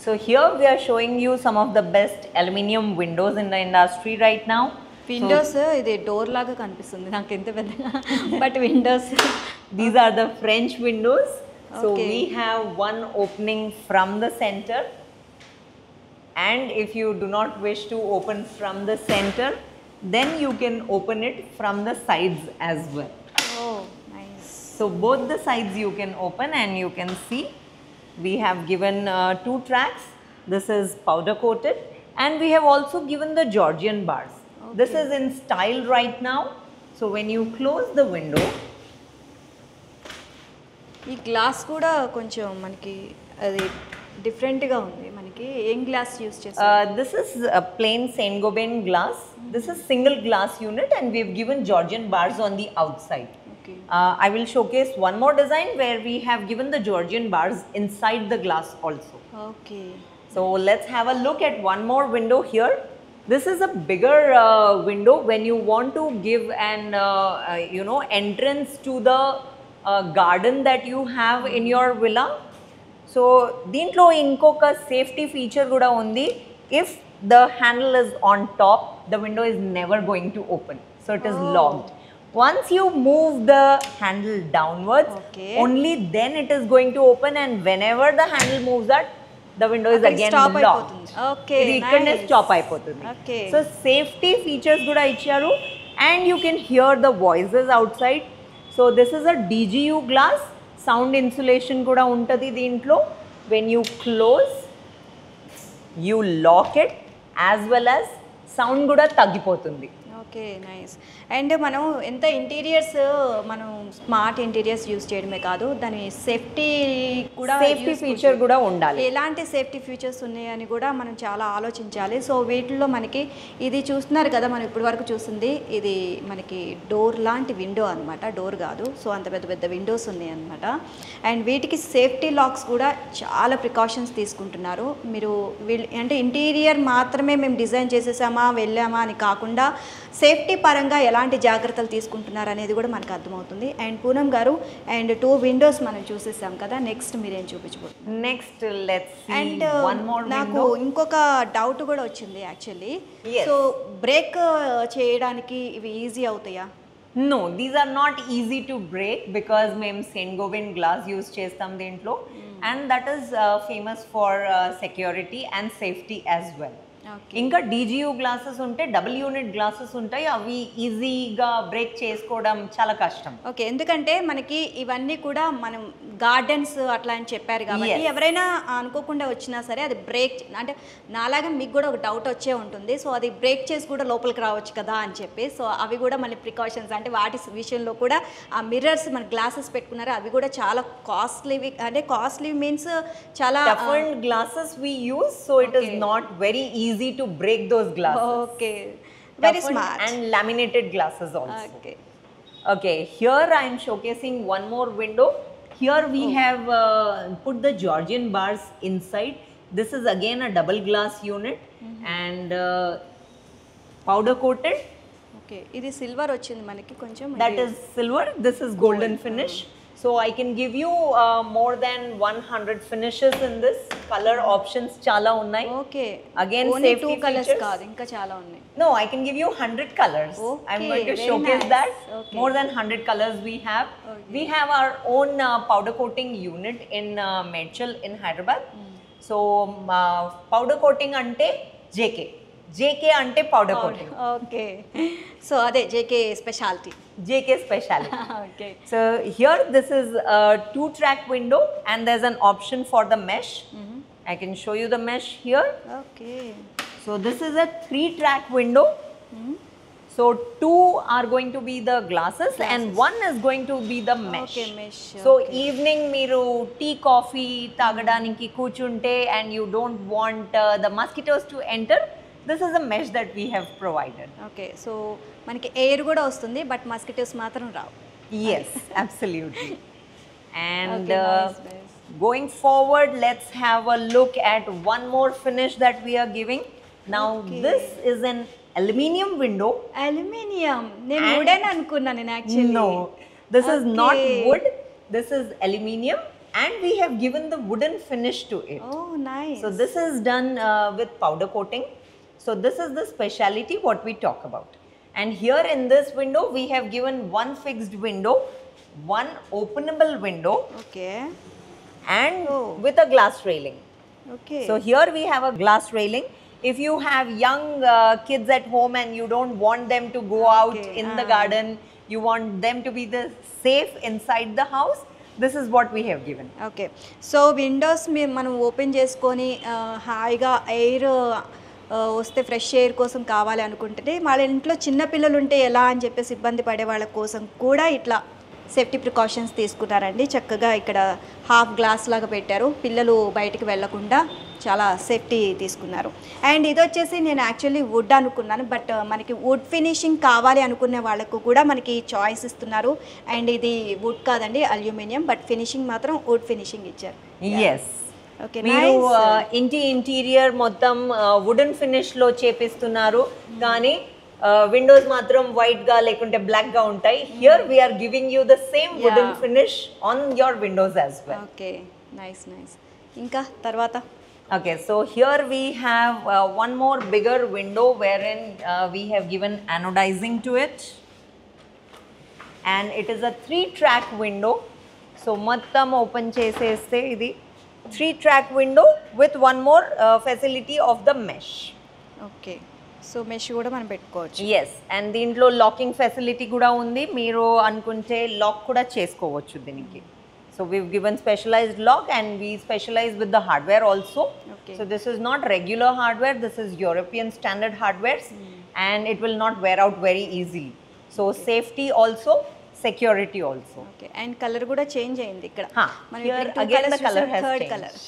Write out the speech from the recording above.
So here we are showing you some of the best aluminum windows in the industry right now. Windows ఇది door లాగా కనిపిస్తుంది నాకు ఎంత పెద్దగా but Windows These are the French windows. So Okay. we have one opening from the center, and if you do not wish to open from the center, then you can open it from the sides as well. Oh nice So both the sides you can open, and you can see we have given 2 tracks. This is powder coated, and we have also given the Georgian bars. This Okay. is in style right now. So when you close the window, ఈ glass కూడా కొంచెం మనకి అది డిఫరెంట్గా ఉంది మనకి ఏం glass use చేస్తారు this is a plain Saint-Gobain glass. This is single glass unit, and we have given Georgian bars on the outside. Okay I will showcase one more design where we have given the Georgian bars inside the glass also. Okay So let's have a look at one more window here. This is a bigger window when you want to give an entrance to the garden that you have in your villa. So దీంట్లో ఇంకొక safety feature కూడా ఉంది. If the handle is on top, the window is never going to open. So it is locked. Once you move the handle downwards, Okay. only then it is going to open, and whenever the handle moves that, the window is అక్కడికి again stop locked. అయిపోతుంది. Okay, ఇది ఇక్కడనే nice. Stop అయిపోతుంది. Okay. So safety features కూడా ఇచ్చారు, and you can hear the voices outside. So this is a DGU glass. Sound insulation కూడా ఉంటుంది దీంట్లో. When you close, you lock it, as well as sound కూడా తగ్గిపోతుంది. Okay nice and మనం ఎంత interiors మనం స్మార్ట్ ఇంటీరియర్స్ యూస్ చేయడమే కాదు దాని సేఫ్టీ కూడా సేఫ్టీ use ఫీచర్ కూడా ఉండాలి. ఎలాంటి సేఫ్టీ ఫీచర్స్ ఉన్నాయని కూడా మనం చాలా ఆలోచించాలి. సో వీటిల్లో మనకి ఇది చూస్తున్నారు కదా మనం ఇప్పటి వరకు చూస్తుంది ఇది మనకి డోర్ లాంటి విండో అనమాట, డోర్ కాదు. సో అంత పెద్ద పెద్ద విండోస్ ఉన్నాయి అనమాట. అండ్ వీటికి సేఫ్టీ లాక్స్ కూడా చాలా ప్రికాషన్స్ తీసుకుంటున్నారు. మీరు వీళ్ళు అంటే ఇంటీరియర్ మాత్రమే మేము డిజైన్ చేసేసామా వెళ్ళామా అని కాకుండా సేఫ్టీ పరంగా ఎలాంటి జాగ్రత్తలు తీసుకుంటున్నారు అనేది కూడా మనకు అర్థమవుతుంది. అండ్ పూనం గారు అండ్ 2 విండోస్ మనం చూసేసాం కదా, నెక్స్ట్ మీరేం చూపించబోతున్నారు? Next let's see and one more నాకు విండో. ఇంకొక డౌట్ కూడా వచ్చింది యాక్చువల్లీ. Yes. సో బ్రేక్ చేయడానికి ఇవి ఈజీ అవుతాయా? No, these are not easy to break because మేము Saint-Gobain glass use చేస్తాం దీంట్లో, and that is famous for security and safety as well. Okay ఇంకా DGU గ్లాసెస్ ఉంటే డబుల్ యూనిట్ గ్లాసెస్ ఉంటాయి, అవి ఈజీగా బ్రేక్ చేసుకోవడం చాలా కష్టం. ఓకే ఎందుకంటే మనకి ఇవన్నీ కూడా మనం గార్డెన్స్ అట్లా అని చెప్పారు కాబట్టి Yes. ఎవరైనా అనుకోకుండా వచ్చినా సరే అది బ్రేక్ అంటే నాలాగా మీకు కూడా ఒక డౌట్ వచ్చే ఉంటుంది. సో అది బ్రేక్ చేసి కూడా లోపలికి రావచ్చు కదా అని చెప్పి, సో అవి కూడా మళ్ళీ ప్రికాషన్స్ అంటే వాటి విషయంలో కూడా ఆ మిర్రర్స్ మన గ్లాసెస్ పెట్టుకున్నారు అవి కూడా చాలా కాస్ట్లీ, అంటే కాస్ట్లీ మీన్స్ చాలా Toughened glasses we use, so it is Okay. not very easy to break those glasses. Okay very Toughened smart. and laminated glasses also. Okay Okay, here I am showcasing one more window. Here we have put the Georgian bars inside. This is again a double glass unit and powder coated. Okay ఇది silver వచ్చింది మనకి కొంచెం. That is silver. This is golden finish. So I can give you more than 100 finishes in this. Color options chala unnai. Okay Again, only safety 2 colours features. కాదు ఇంకా చాలా ఉన్నాయి. No, I can give you 100 colors. I'm Okay, going to very showcase nice. that. Okay. More than 100 colors we have. Okay. We have our own powder coating unit in Medchal in Hyderabad. So powder coating ante JK. JK ante powder coating. Okay so అదే JK speciality. JK specialty. Okay So here this is a 2-track window, and there's an option for the mesh. I can show you the mesh here. Okay So this is a 3-track window. So 2 are going to be the glasses, and 1 is going to be the mesh. Okay, mesh, So okay. evening మీరు tea coffee తాగడానికి కూర్చుంటే and you don't want the mosquitoes to enter, this is a mesh that we have provided. Okay so మనకి air కూడా వస్తుంది but mosquitoes మాత్రం రావు. Yes, absolutely. And Okay, nice, nice. going forward, let's have a look at one more finish that we are giving. Now Okay. this is an aluminium window. Aluminium నేను And- wooden అనుకున్నాను నేను actually. No, this is not Okay. wood. This is aluminium, and we have given the wooden finish to it. Oh nice. So this is done with powder coating. So this is the speciality what we talk about. And here in this window we have given one fixed window, one openable window, okay and Oh. with a glass railing. Okay. So here we have a glass railing. If you have young kids at home and you don't want them to go out Okay, in the garden, you want them to be the safe inside the house, this is what we have given. Okay. So Windows మనం open చేసుకొని హాయిగా air వస్తే fresh air కోసం కావాలి అనుకుంటే వాళ్ళ ఇంట్లో చిన్న పిల్లలు ఉంటే ఎలా అని చెప్పేసి ఇబ్బంది పడే వాళ్ళ కోసం కూడా ఇట్లా సేఫ్టీ ప్రికాషన్స్ తీసుకున్నారండి. చక్కగా ఇక్కడ హాఫ్ గ్లాస్ లాగా పెట్టారు, పిల్లలు బయటికి వెళ్లకుండా చాలా సేఫ్టీ తీసుకున్నారు. అండ్ ఇది వచ్చేసి నేను యాక్చువల్లీ వుడ్ అనుకున్నాను, బట్ మనకి వుడ్ ఫినిషింగ్ కావాలి అనుకునే వాళ్ళకు కూడా మనకి చాయిస్ ఇస్తున్నారు. అండ్ ఇది వుడ్ కాదండి, అల్యూమినియం, బట్ ఫినిషింగ్ మాత్రం వుడ్ ఫినిషింగ్ ఇచ్చారు. Yes. ఓకే. మీరు ఇంటీరియర్ మొత్తం వుడెన్ ఫినిష్ లో చేపిస్తున్నారు, కానీ విండోస్ మాత్రం వైట్ గా లేకుంటే బ్లాక్ గా ఉంటాయి. Here we are giving you the same wooden finish on your windows as well. Okay nice nice. ఇంకా తర్వాత Okay, so here we have one more bigger window wherein we have given anodizing to it, and it is a 3-track window. So mattam open cheseste idi 3-track window with one more facility of the mesh. Okay. So mesh కూడా మనం పెట్టుకోవచ్చు. Yes, and దీంట్లో locking facility కూడా ఉంది, మీరు అనుకుంటే lock కూడా చేసుకోవచ్చు దీనికి. So we've given specialized lock and we specialize with the hardware also. Okay. So this is not regular hardware, this is European standard hardware, and it will not wear out very easily. So safety also, security also. Okay. And colour కూడా change అయింది ఇక్కడ. Huh. Here again the color has third changed. Colour.